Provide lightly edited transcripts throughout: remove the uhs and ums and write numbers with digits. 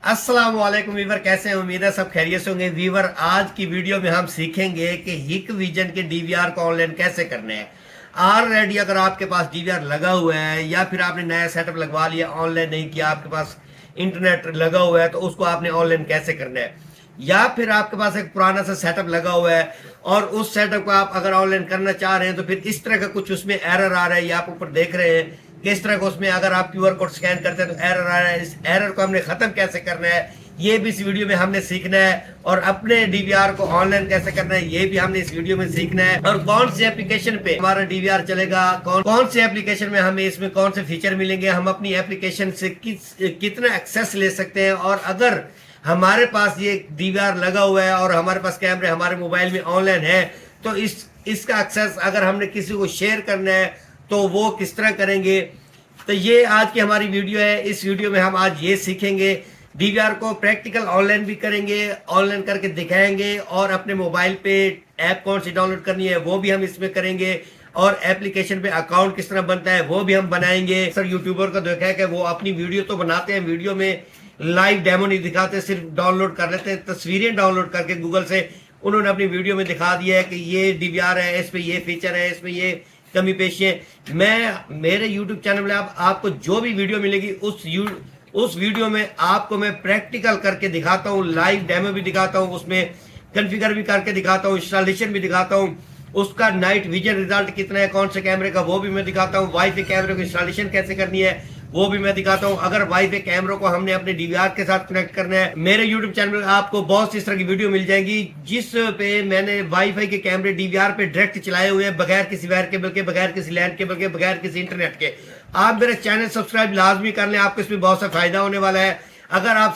अस्सलाम वालेकुम वीवर, कैसे हैं? उम्मीद है सब खैरियत से होंगे। वीवर, आज की वीडियो में हम सीखेंगे कि हिक विजन के डीवीआर को ऑनलाइन कैसे करने हैं। ऑलरेडी अगर आपके पास डीवीआर लगा हुआ है या फिर आपने नया सेटअप लगवा लिया, ऑनलाइन नहीं किया, आपके पास इंटरनेट लगा हुआ है, तो उसको आपने ऑनलाइन कैसे करना है। या फिर आपके पास एक पुराना सा सेटअप लगा हुआ है और उस सेटअप को आप अगर ऑनलाइन करना चाह रहे हैं तो फिर इस तरह का कुछ उसमें एरर आ रहा है, ये आप ऊपर देख रहे हैं किस तरह का उसमें अगर आप क्यूआर कोड स्कैन करते हैं तो एरर आ रहा है। इस एरर को हमने खत्म कैसे करना है ये भी इस वीडियो में हमने सीखना है, और अपने डीवीआर को ऑनलाइन कैसे करना है ये भी हमने इस वीडियो में सीखना है। और कौन सी एप्लीकेशन पे हमारा डीवीआर चलेगा, कौन सी एप्लीकेशन में हमें इसमें कौन से फीचर मिलेंगे, हम अपनी एप्लीकेशन से कितना एक्सेस ले सकते हैं। और अगर हमारे पास ये डीवीआर लगा हुआ है और हमारे पास कैमरे हमारे मोबाइल में ऑनलाइन है तो इसका एक्सेस अगर हमने किसी को शेयर करना है तो वो किस तरह करेंगे। तो ये आज की हमारी वीडियो है। इस वीडियो में हम आज ये सीखेंगे, डीवीआर को प्रैक्टिकल ऑनलाइन भी करेंगे, ऑनलाइन करके दिखाएंगे, और अपने मोबाइल पे ऐप कौन सी डाउनलोड करनी है वो भी हम इसमें करेंगे, और एप्लीकेशन पे अकाउंट किस तरह बनता है वो भी हम बनाएंगे। सर यूट्यूबर को देखा है कि वो अपनी वीडियो तो बनाते हैं, वीडियो में लाइव डेमो नहीं दिखाते, सिर्फ डाउनलोड कर लेते हैं, तस्वीरें डाउनलोड करके गूगल से उन्होंने अपनी वीडियो में दिखा दिया है कि ये डीवीआर है, इसमें ये फीचर है, इसमें ये कमी पेशी है। मैं मेरे YouTube चैनल में आपको जो भी वीडियो मिलेगी उस वीडियो में आपको मैं प्रैक्टिकल करके दिखाता हूँ, लाइव डेमो भी दिखाता हूँ, उसमें कॉन्फ़िगर भी करके दिखाता हूँ, इंस्टॉलेशन भी दिखाता हूँ, उसका नाइट विजन रिजल्ट कितना है कौन से कैमरे का वो भी मैं दिखाता हूँ, वाईफाई कैमरे को इंस्टॉलेशन कैसे करनी है वो भी मैं दिखाता हूँ। अगर वाईफाई कैमरों को हमने अपने डीवीआर के साथ कनेक्ट करना है, मेरे यूट्यूब चैनल में आपको बहुत सी इस तरह की वीडियो मिल जाएगी जिस पे मैंने वाईफाई के कैमरे डीवीआर पे डायरेक्ट चलाए हुए हैं, बगैर किसी वायर केबल के, बगैर किसी लैंड केबल के, बगैर किसी इंटरनेट के। आप मेरे चैनल सब्सक्राइब लाजमी कर लें, आपको इसमें बहुत सा फायदा होने वाला है। अगर आप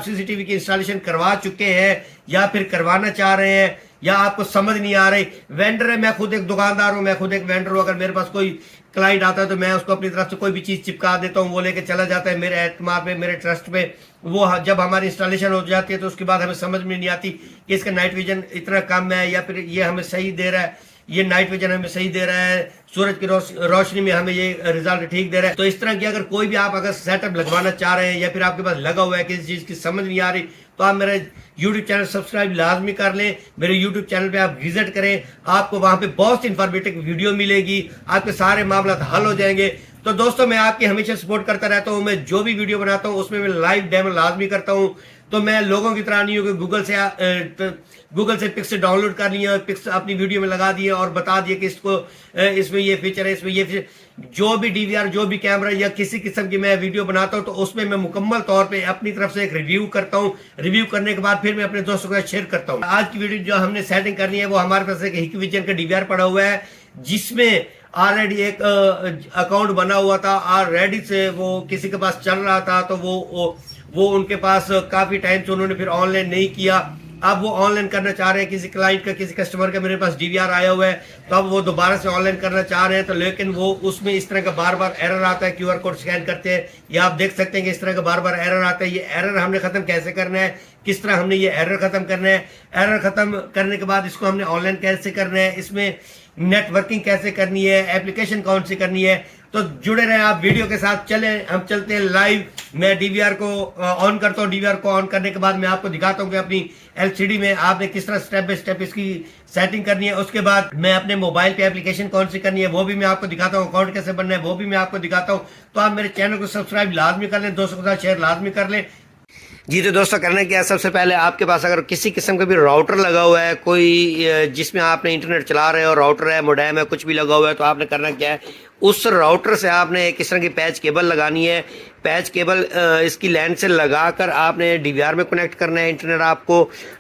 सीसीटीवी की इंस्टॉलेशन करवा चुके हैं या फिर करवाना चाह रहे हैं या आपको समझ नहीं आ रही, वेंडर है, मैं खुद एक दुकानदार हूं, मैं खुद एक वेंडर हूं, अगर मेरे पास कोई क्लाइंट आता है तो मैं उसको अपनी तरफ से कोई भी चीज चिपका देता हूं, वो लेके चला जाता है मेरे एतमाद पे, मेरे ट्रस्ट पे। वो जब हमारी इंस्टॉलेशन हो जाती है तो उसके बाद हमें समझ में नहीं आती कि इसका नाइट विजन इतना कम है या फिर ये हमें सही दे रहा है, ये नाइट विजन हमें सही दे रहा है, सूरज की रोशनी में हमें ये रिजल्ट ठीक दे रहा है। तो इस तरह की अगर कोई भी आप अगर सेटअप लगवाना चाह रहे हैं या फिर आपके पास लगा हुआ है किसी चीज की समझ नहीं आ रही, तो आप मेरा यूट्यूब चैनल सब्सक्राइब लाजमी कर लें। मेरे यूट्यूब चैनल पे आप विजिट करें, आपको वहां पे बहुत सी इंफॉर्मेटिव वीडियो मिलेगी, आपके सारे मामला हल हो जाएंगे। तो दोस्तों, मैं आपकी हमेशा सपोर्ट करता रहता हूं, मैं जो भी वीडियो बनाता हूं उसमें मैं लाइव डेमो लाजमी करता हूं। तो मैं लोगों की तरह नहीं हूं कि गूगल से पिक्स डाउनलोड कर लिए, पिक्स अपनी वीडियो में लगा दिए और बता दिए कि इसमें ये फीचर है, इसमें ये फीचर। जो भी डीवीआर, जो भी कैमरा या किसी किस्म की मैं वीडियो बनाता हूं तो उसमें मैं मुकम्मल तौर पे अपनी तरफ से एक रिव्यू करता हूं। रिव्यू करने के बाद फिर मैं अपने दोस्तों के साथ शेयर करता हूं। आज की वीडियो जो हमने सेटिंग करनी है वो हमारे पास एक हिक विजन का डीवीआर पड़ा हुआ है जिसमें ऑलरेडी एक अकाउंट बना हुआ था, ऑलरेडी से वो किसी के पास चल रहा था, तो वो उनके पास काफी टाइम से उन्होंने फिर ऑनलाइन नहीं किया। अब वो ऑनलाइन करना चाह रहे हैं, किसी क्लाइंट का, किसी कस्टमर का मेरे पास डीवीआर आया हुआ है, तो अब वो दोबारा से ऑनलाइन करना चाह रहे हैं, तो लेकिन वो उसमें इस तरह का बार बार एरर आता है। क्यूआर कोड स्कैन करते हैं या आप देख सकते हैं कि इस तरह का बार बार एरर आता है। ये एरर हमने खत्म कैसे करना है, किस तरह हमने ये एरर खत्म करना है, एरर खत्म करने के बाद इसको हमने ऑनलाइन कैसे करना है, इसमें नेटवर्किंग कैसे करनी है, एप्लीकेशन कौन सी करनी है। तो जुड़े रहे आप वीडियो के साथ। चले हम चलते हैं लाइव। मैं डीवीआर को ऑन करता हूँ। डीवीआर को ऑन करने के बाद मैं आपको दिखाता हूँ कि अपनी एलसीडी में आपने किस तरह स्टेप बाय स्टेप इसकी सेटिंग करनी है। उसके बाद मैं अपने मोबाइल पे एप्लीकेशन कौन सी करनी है वो भी मैं आपको दिखाता हूँ, अकाउंट कैसे बनना है वो भी मैं आपको दिखाता हूँ। तो आप मेरे चैनल को सब्सक्राइब लाजमी कर लें, दोस्तों के साथ शेयर लाजमी कर लें। जी तो दोस्तों, करना क्या है, सबसे पहले आपके पास अगर किसी किस्म का भी राउटर लगा हुआ है, कोई जिसमें आपने इंटरनेट चला रहे हो, राउटर है, मोडेम है, कुछ भी लगा हुआ है, तो आपने करना क्या है, उस राउटर से आपने किस तरह की पैच केबल लगानी है। पैच केबल इसकी लैंड से लगाकर आपने डीवीआर में कनेक्ट करना है। इंटरनेट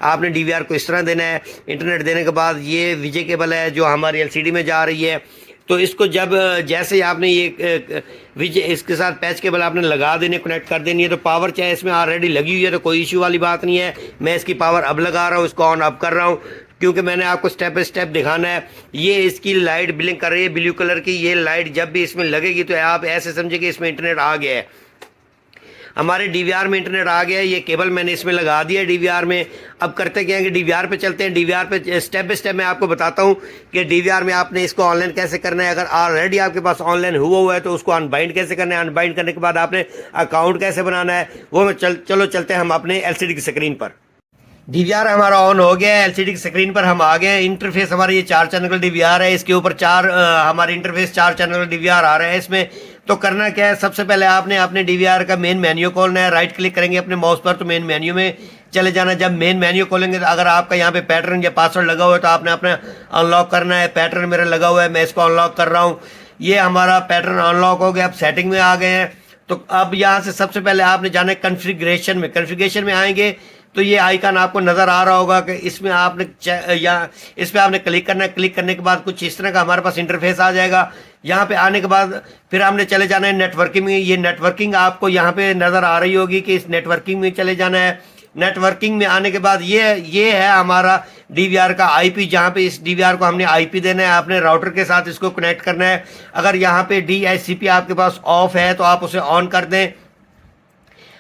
आपने डीवीआर को इस तरह देना है। इंटरनेट देने के बाद ये विजय केबल है जो हमारी एलसीडी में जा रही है, तो इसको जब जैसे ही आपने ये विजय इसके साथ पैच केबल आपने लगा देने, कनेक्ट कर देनी है, तो पावर चाहे इसमें ऑलरेडी लगी हुई है तो कोई इशू वाली बात नहीं है। मैं इसकी पावर अब लगा रहा हूँ, इसको ऑन अप कर रहा हूँ क्योंकि मैंने आपको स्टेप बाय स्टेप दिखाना है। ये इसकी लाइट ब्लिंक कर रही है ब्लू कलर की, ये लाइट जब भी इसमें लगेगी तो आप ऐसे समझे कि इसमें इंटरनेट आ गया है। हमारे डीवीआर में इंटरनेट आ गया है, ये केबल मैंने इसमें लगा दिया है डीवीआर में। अब करते क्या है कि डीवीआर पे चलते हैं। डीवीआर पे स्टेप बाय स्टेप मैं आपको बताता हूँ कि डीवीआर में आपने इसको ऑनलाइन कैसे करना है। अगर ऑलरेडी आपके पास ऑनलाइन हुआ है तो उसको अनबाइंड कैसे करना है, अनबाइंड करने के बाद आपने अकाउंट कैसे बनाना है, वो मैं चलो चलते हैं हम अपने एलसीडी की स्क्रीन पर। डीवीआर हमारा ऑन हो गया है, एलसीडी की स्क्रीन पर हम आ गए। इंटरफेस हमारा ये 4 चैनल का डीवीआर है, इसके ऊपर हमारे इंटरफेस 4 चैनल का डीवीआर आ रहा है इसमें। तो करना क्या है, सबसे पहले आपने अपने डीवीआर का मेन मेन्यू खोलना है। राइट क्लिक करेंगे अपने माउस पर तो मेन मेन्यू में चले जाना है। जब मेन मेन्यू खोलेंगे तो अगर आपका यहाँ पे पैटर्न या पासवर्ड लगा हुआ है तो आपने अपना अनलॉक करना है। पैटर्न मेरा लगा हुआ है, मैं इसको अनलॉक कर रहा हूँ। ये हमारा पैटर्न अनलॉक हो गया। अब सेटिंग में आ गए हैं। तो अब यहाँ से सबसे पहले आपने जाना है कॉन्फ़िगरेशन में। कॉन्फ़िगरेशन में आएंगे तो ये आइकन आपको नज़र आ रहा होगा कि इसमें आपने या इस पर आपने क्लिक करना है। क्लिक करने के बाद कुछ इस तरह का हमारे पास इंटरफेस आ जाएगा। यहाँ पे आने के बाद फिर हमने चले जाना है नेटवर्किंग में। ये नेटवर्किंग आपको यहाँ पे नज़र आ रही होगी कि इस नेटवर्किंग में चले जाना है। नेटवर्किंग में आने के बाद ये है हमारा डीवीआर का आईपी, जहाँ पे इस डीवीआर को हमने आईपी देना है। आपने राउटर के साथ इसको कनेक्ट करना है। अगर यहाँ पे डीएचसीपी आपके पास ऑफ है तो आप उसे ऑन कर दें।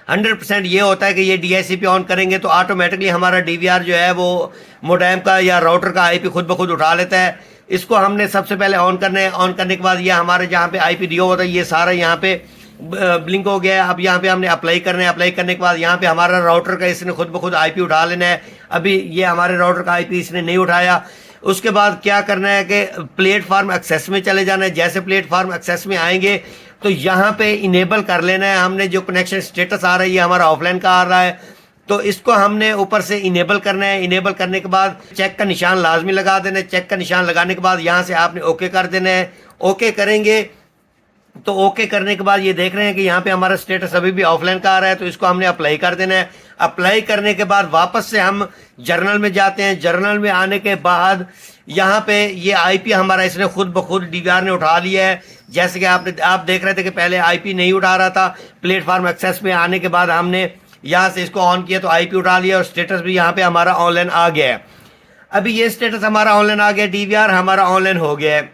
100% ये होता है कि ये डीएचसीपी ऑन करेंगे तो ऑटोमेटिकली हमारा डीवीआर जो है वो मोडेम का या राउटर का आईपी खुद ब खुद उठा लेता है। इसको हमने सबसे पहले ऑन करना है। ऑन करने के बाद ये हमारे जहाँ पे आईपी दिया होता है ये सारा यहाँ पे ब्लिंक हो गया है। अब यहाँ पे हमने अप्लाई करना है। अप्लाई करने के बाद यहाँ पे हमारा राउटर का इसने खुद ब खुद आईपी उठा लेना है। अभी ये हमारे राउटर का आईपी इसने नहीं उठाया। उसके बाद क्या करना है कि प्लेटफॉर्म एक्सेस में चले जाना है। जैसे प्लेटफॉर्म एक्सेस में आएंगे तो यहाँ पे इनेबल कर लेना है। हमने जो कनेक्शन स्टेटस आ रहा है ये हमारा ऑफलाइन का आ रहा है तो इसको हमने ऊपर से इनेबल करना है। इनेबल करने के बाद चेक का निशान लाजमी लगा देना है। चेक का निशान लगाने के बाद यहाँ से आपने ओके कर देना है। ओके करेंगे तो ओके करने के बाद ये देख रहे हैं कि यहाँ पे हमारा स्टेटस अभी भी ऑफलाइन का आ रहा है तो इसको हमने अप्लाई कर देना है। अप्लाई करने के बाद वापस से हम जर्नल में जाते हैं। जर्नल में आने के बाद यहाँ पे ये आईपी हमारा इसने खुद ब खुद डीवीआर ने उठा लिया है। जैसे कि आप देख रहे थे कि पहले आईपी नहीं उठा रहा था। प्लेटफॉर्म एक्सेस में आने के बाद हमने यहाँ से इसको ऑन किया तो आईपी उठा लिया और स्टेटस भी यहाँ पे हमारा ऑनलाइन आ गया है। अभी ये स्टेटस हमारा ऑनलाइन आ गया, डीवीआर हमारा ऑनलाइन हो गया है।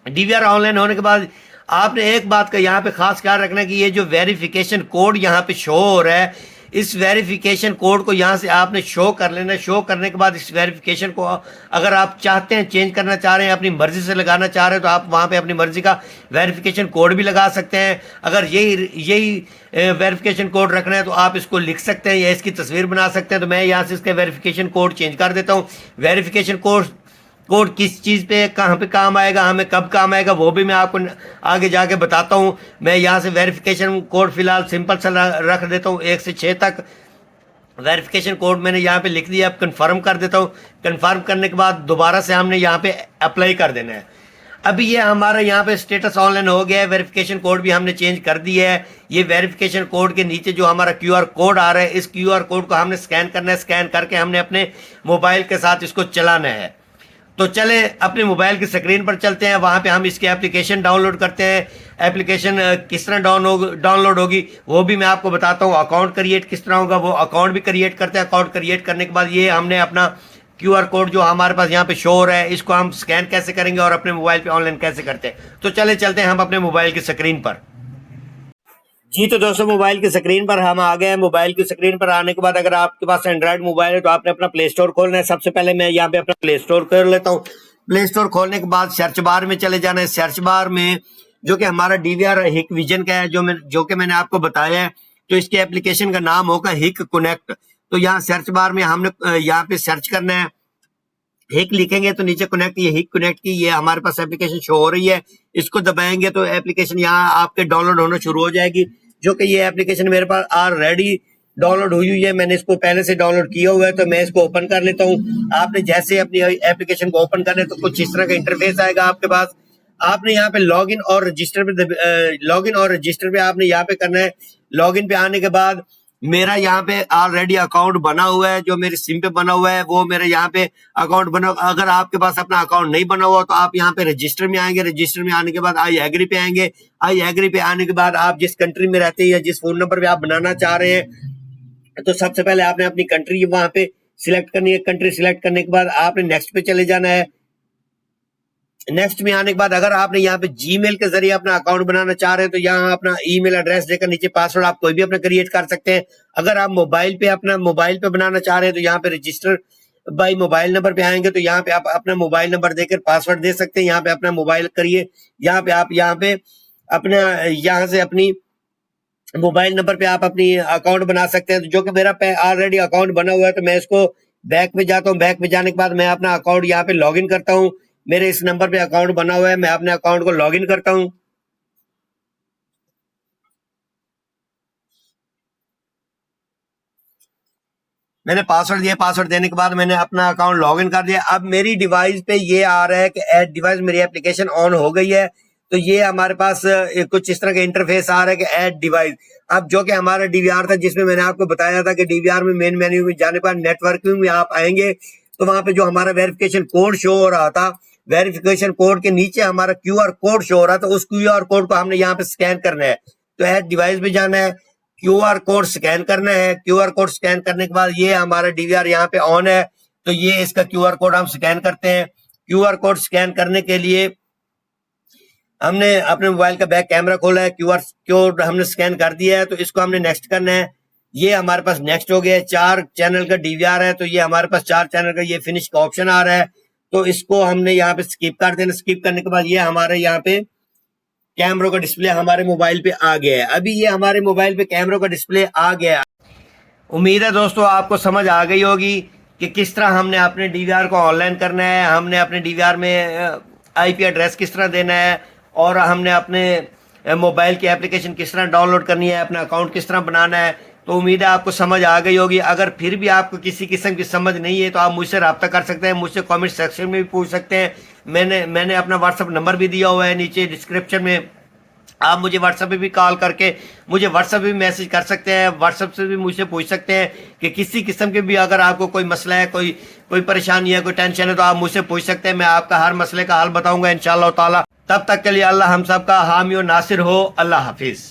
डीवीआर ऑनलाइन होने के बाद आपने एक बात का यहाँ पे खास ख्याल रखना है कि ये जो वेरिफिकेशन कोड यहाँ पे शो हो रहा है इस वेरिफिकेशन कोड को यहाँ से आपने शो कर लेना है। शो करने के बाद इस वेरिफिकेशन को अगर आप चाहते हैं चेंज करना चाह रहे हैं, अपनी मर्जी से लगाना चाह रहे हैं तो आप वहाँ पे अपनी मर्जी का वेरिफिकेशन कोड भी लगा सकते हैं। अगर यही वेरिफिकेशन कोड रखना है तो आप इसको लिख सकते हैं या इसकी तस्वीर बना सकते हैं। तो मैं यहाँ से इसका वेरिफिकेशन कोड चेंज कर देता हूँ। वेरिफिकेशन कोड किस चीज़ पे कहाँ पे काम आएगा, हमें कब काम आएगा वो भी मैं आपको आगे जाके बताता हूँ। मैं यहाँ से वेरिफिकेशन कोड फिलहाल सिंपल सा रख देता हूँ 1 से 6 तक। वेरिफिकेशन कोड मैंने यहाँ पे लिख दिया। अब कंफर्म कर देता हूँ। कंफर्म करने के बाद दोबारा से हमने यहाँ पे अप्लाई कर देना है। अभी ये हमारा यहाँ पे स्टेटस ऑनलाइन हो गया है। वेरिफिकेशन कोड भी हमने चेंज कर दिया है। ये वेरिफिकेशन कोड के नीचे जो हमारा क्यूआर कोड आ रहा है इस क्यूआर कोड को हमने स्कैन करना है। स्कैन करके हमने अपने मोबाइल के साथ इसको चलाना है। तो चले अपने मोबाइल की स्क्रीन पर चलते हैं। वहाँ पे हम इसकी एप्लीकेशन डाउनलोड करते हैं। एप्लीकेशन किस तरह डाउनलोड होगी वो भी मैं आपको बताता हूँ। अकाउंट क्रिएट किस तरह होगा वो अकाउंट भी क्रिएट करते हैं। अकाउंट क्रिएट करने के बाद ये हमने अपना क्यूआर कोड जो हमारे पास यहाँ पे शो हो रहा है इसको हम स्कैन कैसे करेंगे और अपने मोबाइल पे ऑनलाइन कैसे करते हैं। तो चलते हैं हम अपने मोबाइल की स्क्रीन पर। जी तो दोस्तों मोबाइल की स्क्रीन पर हम आ गए हैं। मोबाइल की स्क्रीन पर आने के बाद अगर आपके पास एंड्रॉइड मोबाइल है तो आपने अपना प्ले स्टोर खोलना है। सबसे पहले मैं यहाँ पे अपना प्ले स्टोर कर लेता हूँ। प्ले स्टोर खोलने के बाद सर्च बार में चले जाना है। सर्च बार में जो कि हमारा डीवीआर हिक विजन का है जो कि मैंने आपको बताया है तो इसके एप्लीकेशन का नाम होगा हिक कनेक्ट। तो यहाँ सर्च बार में हमने यहाँ पे सर्च करना है। हिक लिखेंगे तो नीचे कनेक्ट, ये हिक कनेक्ट की ये हमारे पास एप्लीकेशन शो हो रही है। इसको दबाएंगे तो एप्लीकेशन यहाँ आपके डाउनलोड होना शुरू हो जाएगी। जो कि ये एप्लीकेशन मेरे पास ऑलरेडी डाउनलोड हुई है। मैंने इसको पहले से डाउनलोड किया हुआ है तो मैं इसको ओपन कर लेता हूँ। आपने जैसे अपनी एप्लीकेशन को ओपन करना है तो कुछ इस तरह का इंटरफेस आएगा आपके पास। आपने यहाँ पे लॉगिन और रजिस्टर पे आपने यहाँ पे करना है। लॉगिन पे आने के बाद मेरा यहाँ पे ऑलरेडी अकाउंट बना हुआ है, जो मेरे सिम पे बना हुआ है वो मेरे यहाँ पे अकाउंट बना। अगर आपके पास अपना अकाउंट नहीं बना हुआ तो आप यहाँ पे रजिस्टर में आएंगे। रजिस्टर में आने के बाद आई एग्री पे आएंगे। आई एग्री पे आने के बाद आप जिस कंट्री में रहते हैं या जिस फोन नंबर पे आप बनाना चाह रहे हैं तो सबसे पहले आपने अपनी कंट्री वहां पे सिलेक्ट करनी है। कंट्री सिलेक्ट करने के बाद आपने नेक्स्ट पे चले जाना है। नेक्स्ट में आने के बाद अगर आपने यहाँ पे जीमेल के जरिए अपना अकाउंट बनाना चाह रहे हैं तो यहाँ अपना ईमेल एड्रेस देकर नीचे पासवर्ड आप कोई भी अपना क्रिएट कर सकते हैं। अगर आप मोबाइल पे बनाना चाह रहे हैं तो यहाँ पे रजिस्टर बाई मोबाइल नंबर पे आएंगे तो यहाँ पे आप अपना मोबाइल नंबर देकर पासवर्ड दे सकते हैं। यहाँ पे अपना मोबाइल करिए, यहाँ पे आप अपना यहाँ से अपनी मोबाइल नंबर पे आप अपनी अकाउंट बना सकते हैं। जो कि मेरा ऑलरेडी अकाउंट बना हुआ है तो मैं इसको बैक में जाता हूँ। बैक में जाने के बाद मैं अपना अकाउंट यहाँ पे लॉगिन करता हूँ। मेरे इस नंबर पे अकाउंट बना हुआ है, मैं अपने अकाउंट को लॉगिन करता हूँ। मैंने पासवर्ड दिया, पासवर्ड देने के बाद मैंने अपना अकाउंट लॉगिन कर दिया। अब मेरी डिवाइस पे ये आ रहा है कि ऐड डिवाइस, मेरी एप्लीकेशन ऑन हो गई है। तो ये हमारे पास कुछ इस तरह का इंटरफेस आ रहा है कि ऐड डिवाइस। अब जो कि हमारा डीवीआर था जिसमें मैंने आपको बताया था कि डीवीआर में मेन मेन्यू में जाने पर नेटवर्किंग में आप आएंगे तो वहां पे जो हमारा वेरिफिकेशन कोड शो हो रहा था, वेरिफिकेशन कोड के नीचे हमारा क्यूआर कोड शो हो रहा था। उस क्यूआर कोड को हमने यहाँ पे स्कैन करना है। तो ऐड डिवाइस पे जाना है, क्यूआर कोड स्कैन करना है। क्यूआर कोड स्कैन करने के बाद ये हमारा डीवीआर यहाँ पे ऑन है तो ये इसका क्यूआर कोड हम स्कैन करते हैं। क्यूआर कोड स्कैन करने के लिए हमने अपने मोबाइल का बैक कैमरा खोला है, क्यूआर कोड हमने स्कैन कर दिया है तो इसको हमने नेक्स्ट करना है। ये हमारे पास नेक्स्ट हो गया। 4 चैनल का डीवीआर है तो ये हमारे पास 4 चैनल का ये फिनिश का ऑप्शन आ रहा है तो इसको हमने यहाँ पे स्किप कर देना। स्किप करने के बाद ये हमारे यहाँ पे कैमरों का डिस्प्ले हमारे मोबाइल पे आ गया है। अभी ये हमारे मोबाइल पे कैमरों का डिस्प्ले आ गया। उम्मीद है दोस्तों आपको समझ आ गई होगी कि किस तरह हमने अपने डीवीआर को ऑनलाइन करना है, हमने अपने डीवीआर में आईपी एड्रेस किस तरह देना है और हमने अपने मोबाइल की एप्लीकेशन किस तरह डाउनलोड करनी है, अपना अकाउंट किस तरह बनाना है। तो उम्मीद है आपको समझ आ गई होगी। अगर फिर भी आपको किसी किस्म की समझ नहीं है तो आप मुझसे रब्ता कर सकते हैं, मुझसे कमेंट सेक्शन में भी पूछ सकते हैं। मैंने अपना व्हाट्सअप नंबर भी दिया हुआ है नीचे डिस्क्रिप्शन में। आप मुझे व्हाट्सएप पे भी कॉल करके मुझे व्हाट्सएप पे भी मैसेज कर सकते हैं, व्हाट्सएप से भी मुझसे पूछ सकते हैं कि किसी किस्म के भी अगर आपको कोई मसला है, कोई परेशानी है, कोई टेंशन है तो आप मुझसे पूछ सकते हैं। मैं आपका हर मसले का हल बताऊंगा इंशाअल्लाह ताला। तब तक के लिए अल्लाह हम सब का हामी और नासिर हो। अल्लाह हाफिज।